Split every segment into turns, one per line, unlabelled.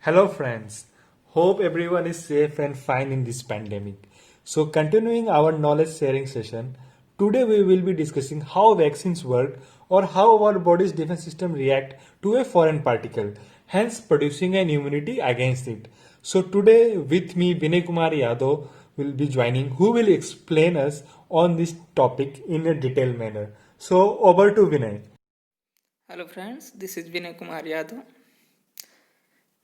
Hello, friends. Hope everyone is safe and fine in this pandemic. So, continuing our knowledge sharing session, today we will be discussing how vaccines work or how our body's defense system react to a foreign particle, hence producing an immunity against it. So, today with me, Vinay Kumar Yadav will be joining, who will explain us on this topic in a detailed manner. So, over to Vinay.
Hello friends, this is Vinay Kumar Yadav.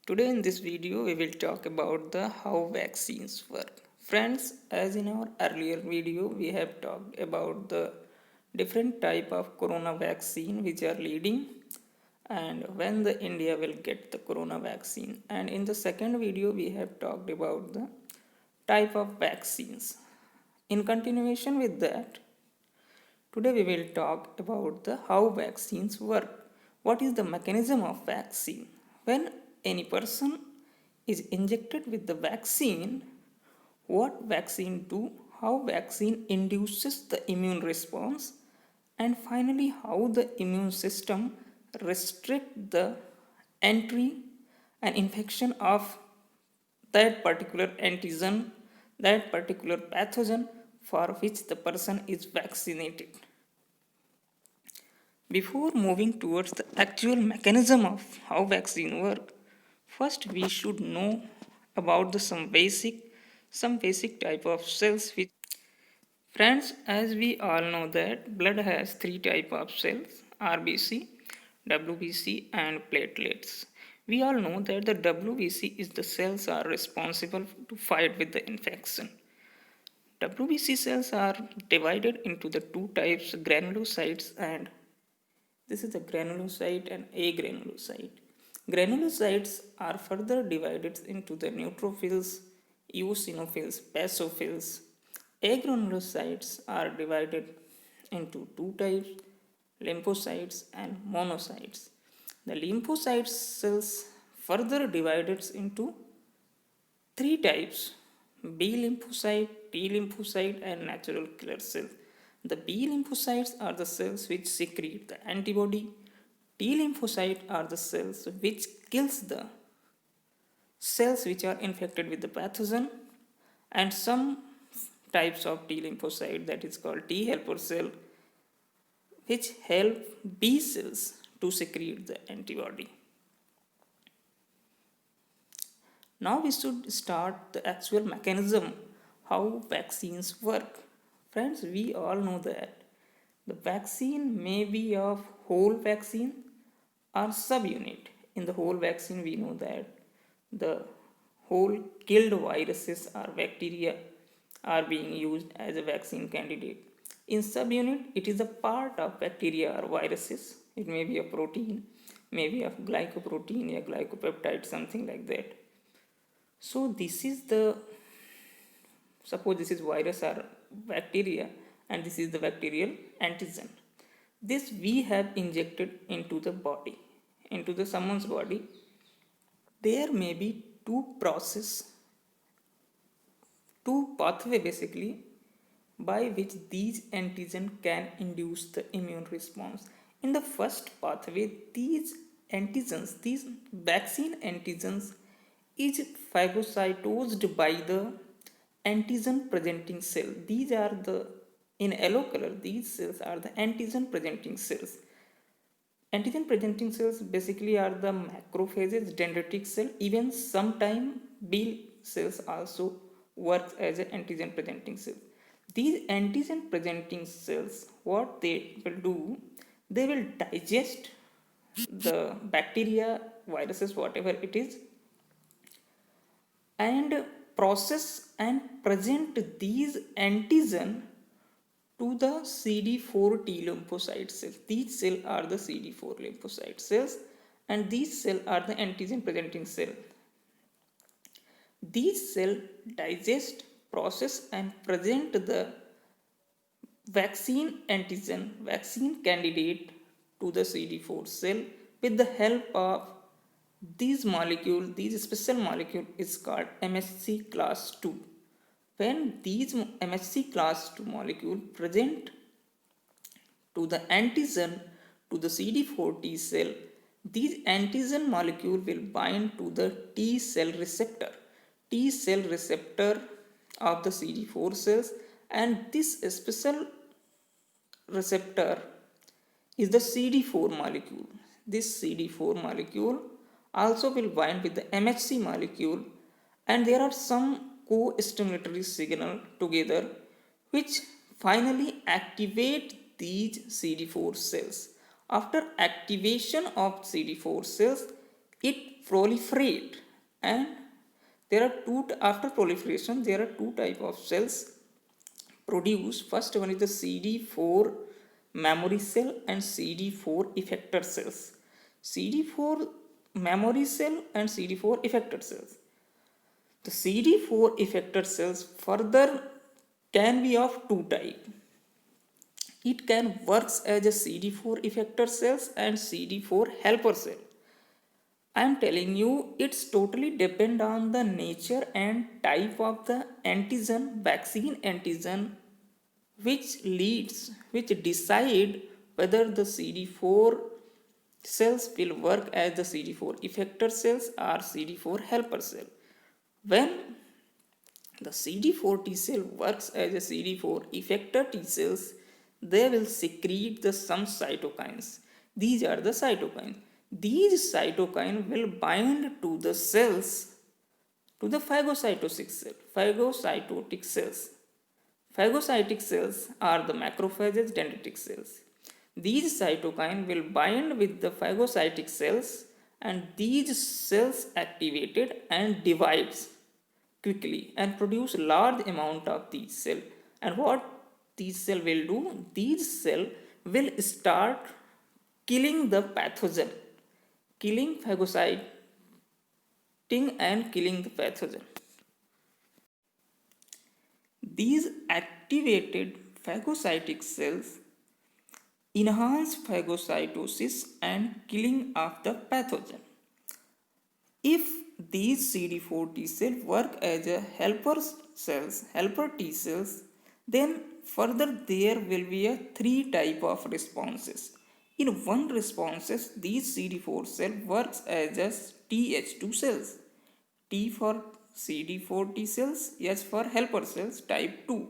Today in this video we will talk about the how vaccines work. Friends, as in our earlier video we have talked about the different type of corona vaccine which are leading and when the India will get the corona vaccine, and in the second video we have talked about the type of vaccines. In continuation with that, today we will talk about the how vaccines work. What is the mechanism of vaccine? When any person is injected with the vaccine, what vaccine do, how vaccine induces the immune response, and finally how the immune system restrict the entry and infection of that particular antigen, that particular pathogen for which the person is vaccinated. Before moving towards the actual mechanism of how vaccine work, first we should know about the some basic type of cells which. Friends, as we all know that blood has three type of cells: RBC, WBC and platelets. We all know that the WBC is the cells are responsible to fight with the infection. WBC cells are divided into the two types, granulocytes, and this is the granulocyte and agranulocyte. Granulocytes are further divided into the neutrophils, eosinophils, basophils. Agranulocytes are divided into two types, lymphocytes and monocytes. The lymphocyte cells further divided into three types: B lymphocyte, T lymphocyte, and natural killer cells. The B lymphocytes are the cells which secrete the antibody. T lymphocytes are the cells which kills the cells which are infected with the pathogen, and some types of T lymphocyte that is called T helper cell which help B cells to secrete the antibody. Now we should start the actual mechanism how vaccines work. Friends, we all know that the vaccine may be of whole vaccine or subunit. In the whole vaccine, we know that the whole killed viruses or bacteria are being used as a vaccine candidate. In subunit, it is a part of bacteria or viruses. It may be a protein, maybe a glycoprotein, a glycopeptide, something like that. So this is the, suppose this is virus or bacteria, and this is the bacterial antigen. This we have injected into the body, into the someone's body. There may be two pathway basically by which these antigen can induce the immune response. In the first pathway, these antigens, these vaccine antigens is phagocytosed by the antigen presenting cell. These are the, in yellow color, these cells are the antigen presenting cells. Antigen presenting cells basically are the macrophages, dendritic cell. Even sometime B cells also work as an antigen presenting cell. These antigen presenting cells, what they will do, they will digest the bacteria, viruses, whatever it is, and process and present these antigen to the CD4 T lymphocyte cells. These cells are the CD4 lymphocyte cells, and these cells are the antigen presenting cell. These cells digest, process, and present the vaccine antigen, vaccine candidate to the CD4 cell with the help of these molecule. This special molecule is called MHC class 2. When these MHC class 2 molecule present to the antigen to the CD4 T cell, These antigen molecule will bind to the T cell receptor. T cell receptor of the CD4 cells, and this special receptor is the CD4 molecule. This CD4 molecule also will bind with the MHC molecule, and there are some co-stimulatory signal together which finally activate these CD4 cells. After activation of CD4 cells, it proliferate, and there are after proliferation there are two type of cells produced. First one is the CD4 memory cell and CD4 effector cells. CD4 memory cell and CD4 effector cells. The CD4 effector cells further can be of two type. It can works as a CD4 effector cells and CD4 helper cell. I am telling you it's totally depend on the nature and type of the antigen, vaccine antigen, which decide whether the CD4 cells will work as the CD4 effector cells or CD4 helper cell. When the CD4 T cell works as a CD4 effector T cells, they will secrete the some cytokines. These are the cytokines. These cytokines will bind to the cells, to the phagocytic cells. Phagocytic cells are the macrophages dendritic cells. These cytokines will bind with the phagocytic cells, and these cells activated and divides quickly and produce large amount of these cells. And what these cell will do? These cell will start killing the pathogen, killing phagocyting and killing the pathogen. These activated phagocytic cells enhance phagocytosis and killing of the pathogen. If these CD4 T cells work as a helper T cells, then further there will be a three type of responses. In one responses, these CD4 cell works as a Th2 cells. T for CD4 T cells, H for helper cells type 2.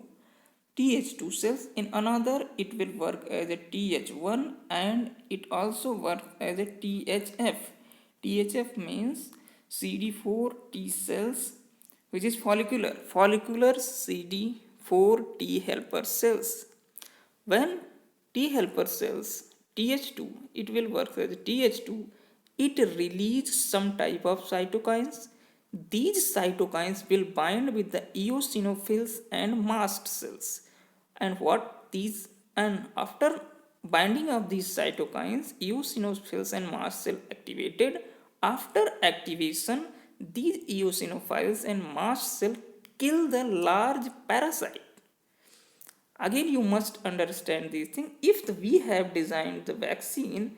Th2 cells. In another, it will work as a Th1 and it also works as a THF. THF means CD4 T cells, which is follicular CD4 T helper cells. When T helper cells Th2, it will work as Th2, it release some type of cytokines. These cytokines will bind with the eosinophils and mast cells. And after binding of these cytokines, eosinophils and mast cell activated. After activation, these eosinophils and mast cell kill the large parasite. Again, you must understand these things. If we have designed the vaccine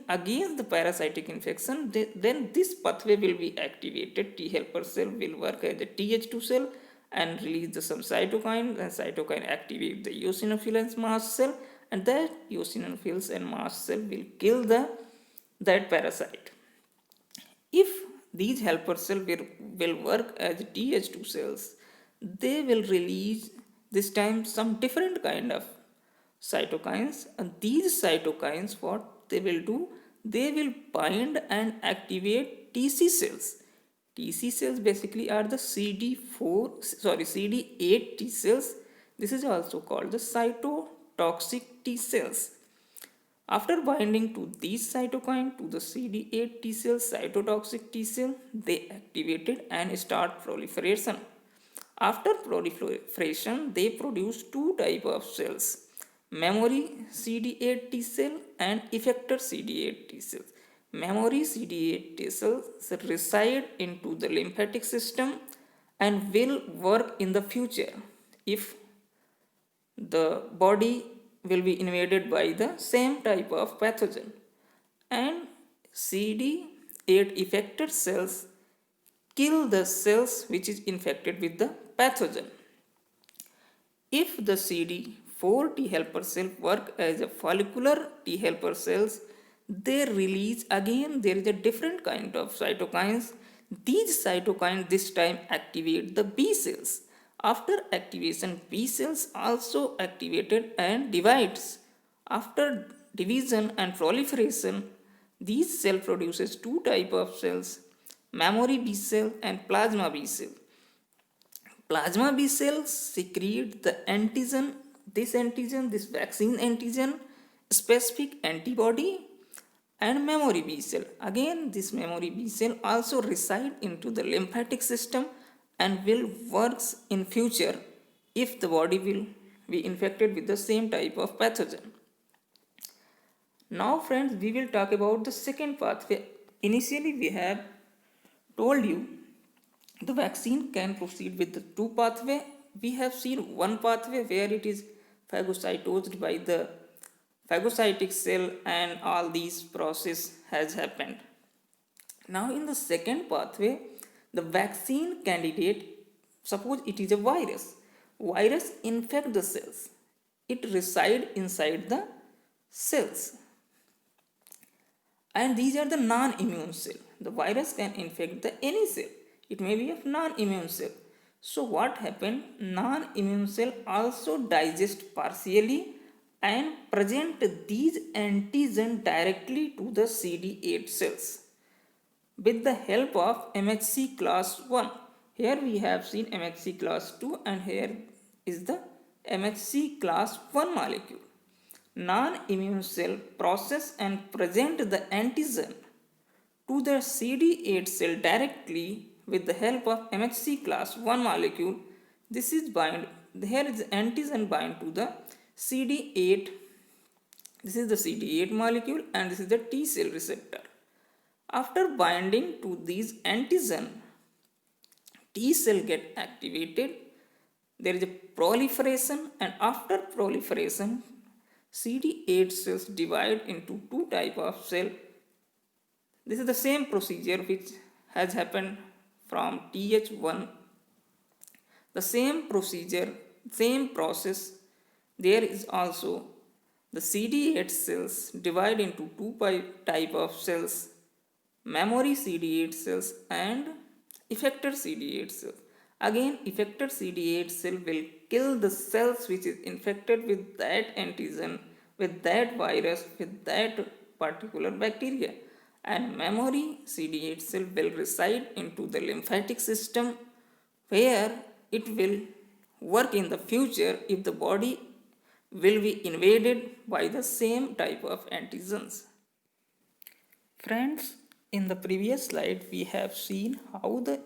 against the parasitic infection, then this pathway will be activated. T helper cell will work as a Th2 cell and release some cytokine, and cytokine activate the eosinophil and mast cell, and that eosinophils and mast cell will kill that parasite. If these helper cells will work as Th2 cells, they will release this time some different kind of cytokines, and these cytokines, what they will do, they will bind and activate TC cells. TC cells basically are the CD8 T cells. This is also called the cytotoxic T cells. After binding to these cytokine to the CD8 T cells, cytotoxic T cell, they activated and start proliferation. After proliferation, they produce two type of cells: memory CD8 T cell and effector CD8 T cells. Memory CD8 T cells reside into the lymphatic system and will work in the future if the body will be invaded by the same type of pathogen. And CD8 effector cells kill the cells which is infected with the pathogen. If the CD4 T helper cell work as a follicular T helper cells, they release again, there is a different kind of cytokines. These cytokines this time activate the B cells. After activation, B cells also activated and divides. After division and proliferation, these cell produces two type of cells, memory B cell and plasma B cell. Plasma B cells secrete the antigen, this vaccine antigen, specific antibody, and memory B cell. Again, this memory B cell also reside into the lymphatic system and will works in future if the body will be infected with the same type of pathogen. Now friends, we will talk about the second pathway. Initially we have told you the vaccine can proceed with the two pathway. We have seen one pathway where it is phagocytosed by the phagocytic cell and all these process has happened. Now in the second pathway, the vaccine candidate, suppose it is a virus infect the cells, it reside inside the cells, and these are the non-immune cell. The virus can infect the any cell, it may be of non-immune cell. So what happened, non-immune cell also digest partially and present these antigen directly to the CD8 cells with the help of MHC class 1. Here we have seen MHC class 2 and here is the MHC class 1 molecule. Non-immune cell process and present the antigen to the CD8 cell directly with the help of MHC class 1 molecule. This is bind, here is antigen bind to the CD8. This is the CD8 molecule and this is the T cell receptor. After binding to these antigen, T cell get activated, there is a proliferation, and after proliferation CD8 cells divide into two type of cell. This is the same procedure which has happened from Th1. The same procedure, same process, there is also the CD8 cells divide into two type of cells, memory CD8 cells and effector CD8 cells. Again, effector CD8 cell will kill the cells which is infected with that antigen, with that virus, with that particular bacteria, and memory CD8 cell will reside into the lymphatic system where it will work in the future if the body will be invaded by the same type of antigens. Friends, in the previous slide we have seen how the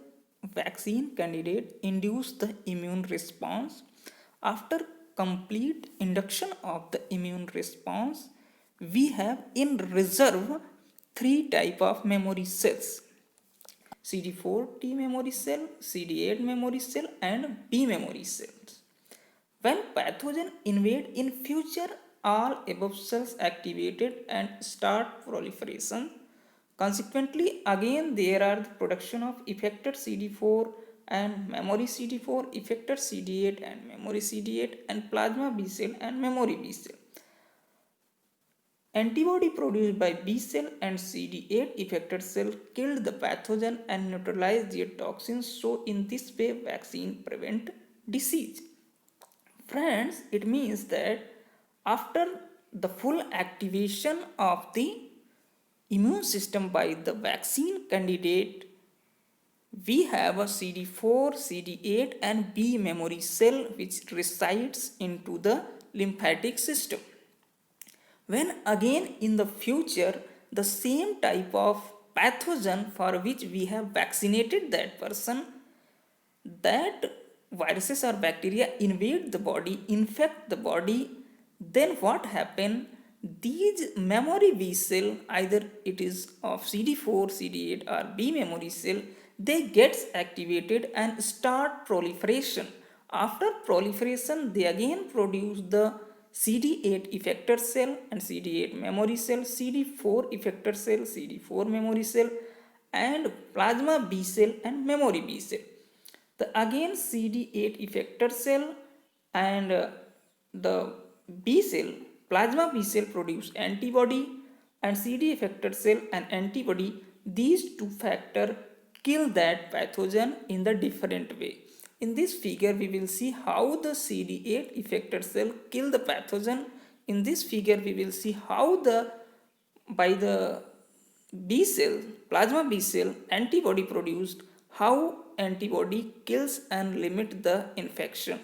vaccine candidate induce the immune response. After complete induction of the immune response, we have in reserve three type of memory cells: CD4 T memory cell, CD8 memory cell and B memory cells. When pathogen invade in future, all above cells activated and start proliferation. Consequently, again there are the production of effector CD4 and memory CD4, effector CD8 and memory CD8, and plasma B cell and memory B cell. Antibody produced by B cell and CD8 effector cell killed the pathogen and neutralized their toxins. So in this way, vaccine prevent disease. Friends, it means that after the full activation of the immune system by the vaccine candidate, we have a CD4, CD8 and B memory cell which resides into the lymphatic system. When again in the future the same type of pathogen for which we have vaccinated that person, that viruses or bacteria invade the body, infect the body, then what happen? These memory B cell, either it is of CD4, CD8 or B memory cell, they gets activated and start proliferation. After proliferation, they again produce the CD8 effector cell and CD8 memory cell, CD4 effector cell, CD4 memory cell, and plasma B cell and memory B cell. The again CD8 effector cell and the B cell, plasma B cell produce antibody, and CD affected cell and antibody, these two factors kill that pathogen in the different way. In this figure, we will see how the CD8 affected cell kill the pathogen. In this figure, we will see how by the B cell, plasma B cell, antibody produced, how antibody kills and limit the infection.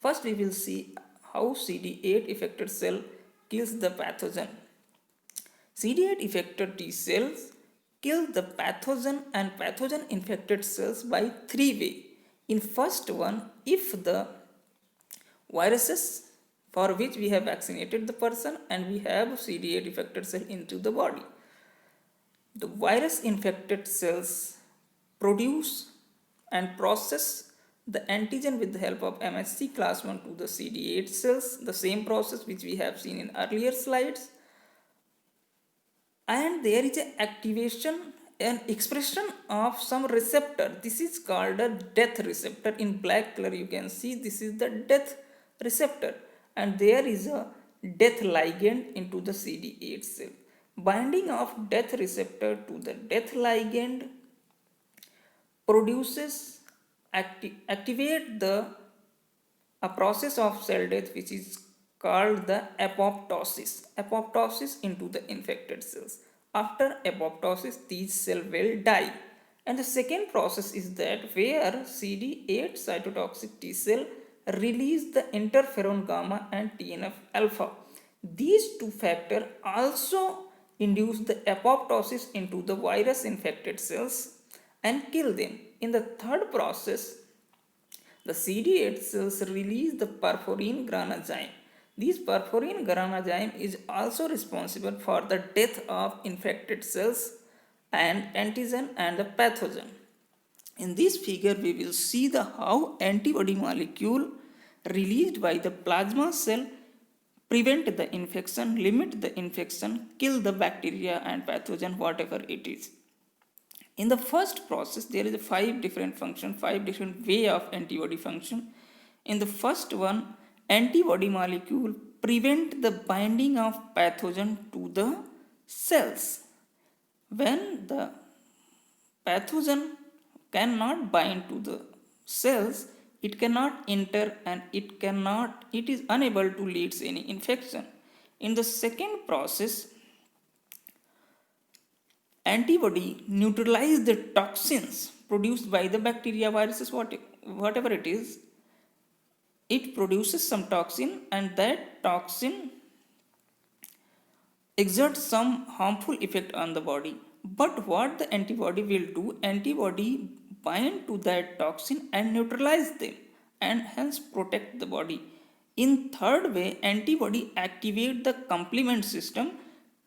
First, we will see how CD8 affected cell kills the pathogen. CD8 affected T cells kill the pathogen and pathogen infected cells by three ways. In first one, if the viruses for which we have vaccinated the person and we have CD8 affected cell into the body, the virus infected cells produce and process the antigen with the help of MHC class 1 to the CD8 cells, the same process which we have seen in earlier slides. And there is an activation and expression of some receptor. This is called a death receptor. In black color you can see this is the death receptor, and there is a death ligand into the CD8 cell. Binding of death receptor to the death ligand produces activate a process of cell death which is called the apoptosis into the infected cells. After apoptosis, these cells will die. And the second process is that where CD8 cytotoxic T cell release the interferon gamma and TNF alpha. These two factors also induce the apoptosis into the virus infected cells and kill them. In the third process, the CD8 cells release the perforin granazyme. This perforin granazyme is also responsible for the death of infected cells and antigen and the pathogen. In this figure, we will see the how antibody molecule released by the plasma cell prevent the infection, limit the infection, kill the bacteria and pathogen, whatever it is. In the first process, there is 5 different functions, 5 different way of antibody function. In the first one, antibody molecule prevent the binding of pathogen to the cells. When the pathogen cannot bind to the cells, it cannot enter and it is unable to lead to any infection. In the second process, antibody neutralize the toxins produced by the bacteria, viruses, whatever it is. It produces some toxin and that toxin exerts some harmful effect on the body. But what the antibody will do, antibody bind to that toxin and neutralize them and hence protect the body. In third way, antibody activate the complement system.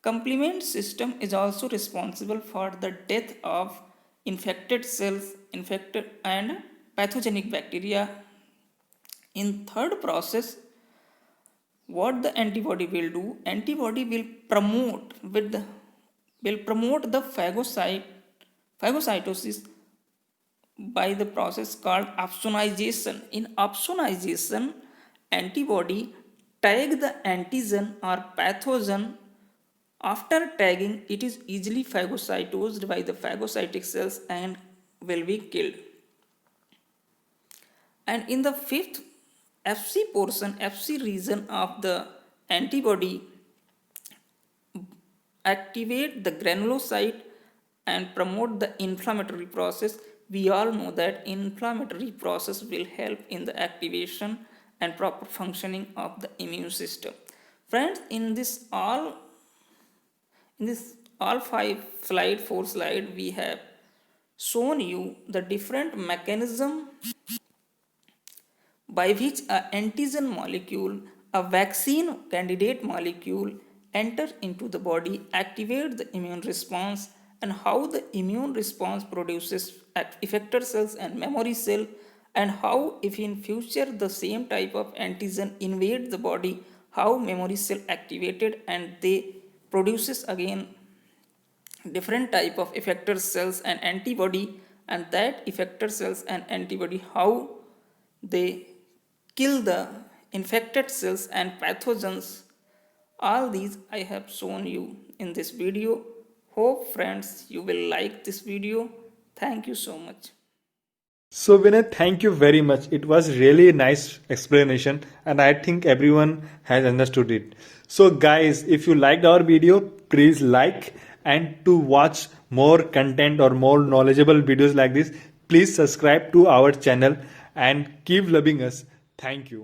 Complement system is also responsible for the death of infected cells, infected and pathogenic bacteria. In third process, what the antibody will do, antibody will promote the phagocytosis by the process called opsonization. In opsonization, antibody tag the antigen or pathogen. After tagging, it is easily phagocytosed by the phagocytic cells and will be killed. And in the fifth FC portion, FC region of the antibody activate the granulocyte and promote the inflammatory process. We all know that inflammatory process will help in the activation and proper functioning of the immune system. Friends, in this all 4 slide, we have shown you the different mechanism by which a antigen molecule, a vaccine candidate molecule enter into the body, activate the immune response, and how the immune response produces effector cells and memory cell, and how if in future the same type of antigen invade the body, how memory cell activated and they produces again different type of effector cells and antibody, and that effector cells and antibody how they kill the infected cells and pathogens All these I have shown you in this video. Hope friends you will like this video. Thank you so much.
So Vinay, thank you very much. It was really a nice explanation and I think everyone has understood it. So guys, if you liked our video, please like, and to watch more content or more knowledgeable videos like this, please subscribe to our channel and keep loving us. Thank you.